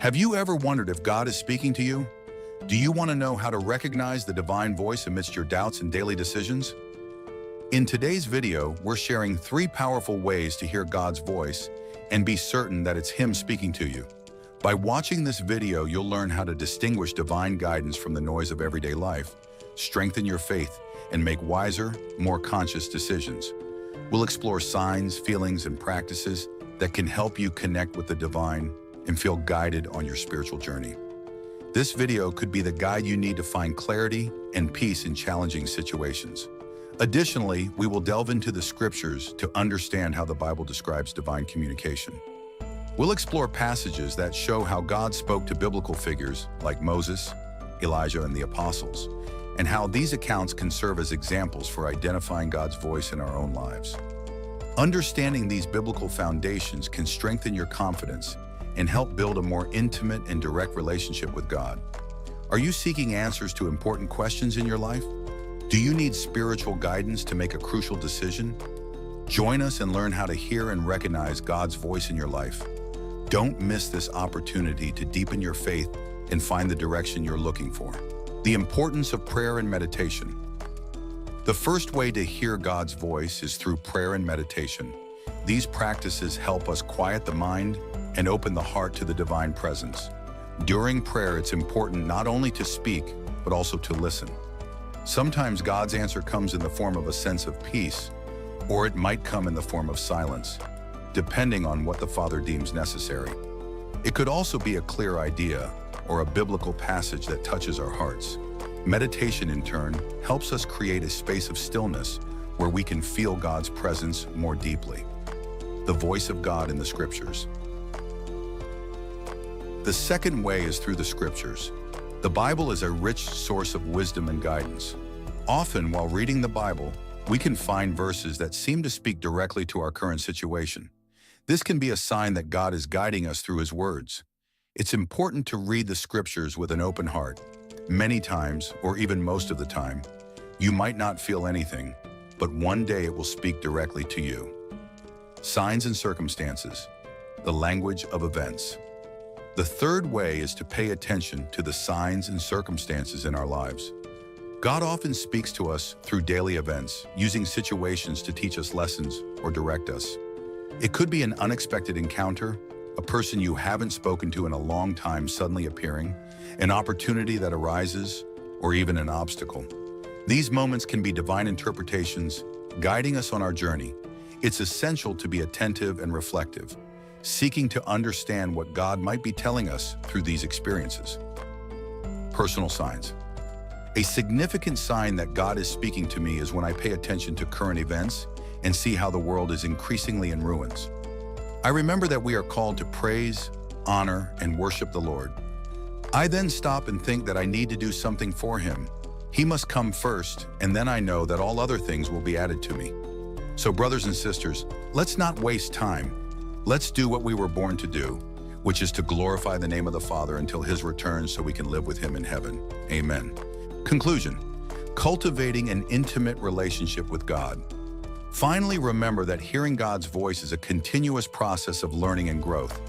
Have you ever wondered if God is speaking to you? Do you want to know how to recognize the divine voice amidst your doubts and daily decisions? In today's video, we're sharing 3 powerful ways to hear God's voice and be certain that it's Him speaking to you. By watching this video, you'll learn how to distinguish divine guidance from the noise of everyday life, strengthen your faith, and make wiser, more conscious decisions. We'll explore signs, feelings, and practices that can help you connect with the divine and feel guided on your spiritual journey. This video could be the guide you need to find clarity and peace in challenging situations. Additionally, we will delve into the scriptures to understand how the Bible describes divine communication. We'll explore passages that show how God spoke to biblical figures like Moses, Elijah, and the apostles, and how these accounts can serve as examples for identifying God's voice in our own lives. Understanding these biblical foundations can strengthen your confidence and help build a more intimate and direct relationship with God. Are you seeking answers to important questions in your life? Do you need spiritual guidance to make a crucial decision? Join us and learn how to hear and recognize God's voice in your life. Don't miss this opportunity to deepen your faith and find the direction you're looking for. The importance of prayer and meditation. The first way to hear God's voice is through prayer and meditation. These practices help us quiet the mind and open the heart to the divine presence. During prayer, it's important not only to speak, but also to listen. Sometimes God's answer comes in the form of a sense of peace, or it might come in the form of silence, depending on what the Father deems necessary. It could also be a clear idea or a biblical passage that touches our hearts. Meditation, in turn, helps us create a space of stillness where we can feel God's presence more deeply. The voice of God in the Scriptures. The second way is through the Scriptures. The Bible is a rich source of wisdom and guidance. Often, while reading the Bible, we can find verses that seem to speak directly to our current situation. This can be a sign that God is guiding us through His words. It's important to read the Scriptures with an open heart. Many times, or even most of the time, you might not feel anything, but one day it will speak directly to you. Signs and circumstances. The language of events. The third way is to pay attention to the signs and circumstances in our lives. God often speaks to us through daily events, using situations to teach us lessons or direct us. It could be an unexpected encounter, a person you haven't spoken to in a long time suddenly appearing, an opportunity that arises, or even an obstacle. These moments can be divine interpretations, guiding us on our journey. It's essential to be attentive and reflective, seeking to understand what God might be telling us through these experiences. Personal signs. A significant sign that God is speaking to me is when I pay attention to current events and see how the world is increasingly in ruins. I remember that we are called to praise, honor, and worship the Lord. I then stop and think that I need to do something for Him. He must come first, and then I know that all other things will be added to me. So brothers and sisters, let's not waste time. Let's do what we were born to do, which is to glorify the name of the Father until His return so we can live with Him in heaven. Amen. Conclusion. Cultivating an intimate relationship with God. Finally, remember that hearing God's voice is a continuous process of learning and growth.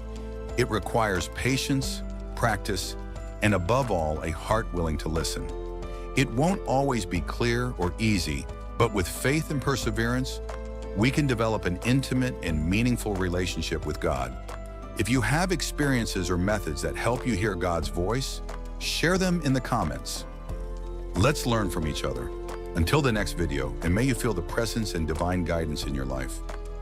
It requires patience, practice, and above all, a heart willing to listen. It won't always be clear or easy, but with faith and perseverance, we can develop an intimate and meaningful relationship with God. If you have experiences or methods that help you hear God's voice, share them in the comments. Let's learn from each other. Until the next video, and may you feel the presence and divine guidance in your life.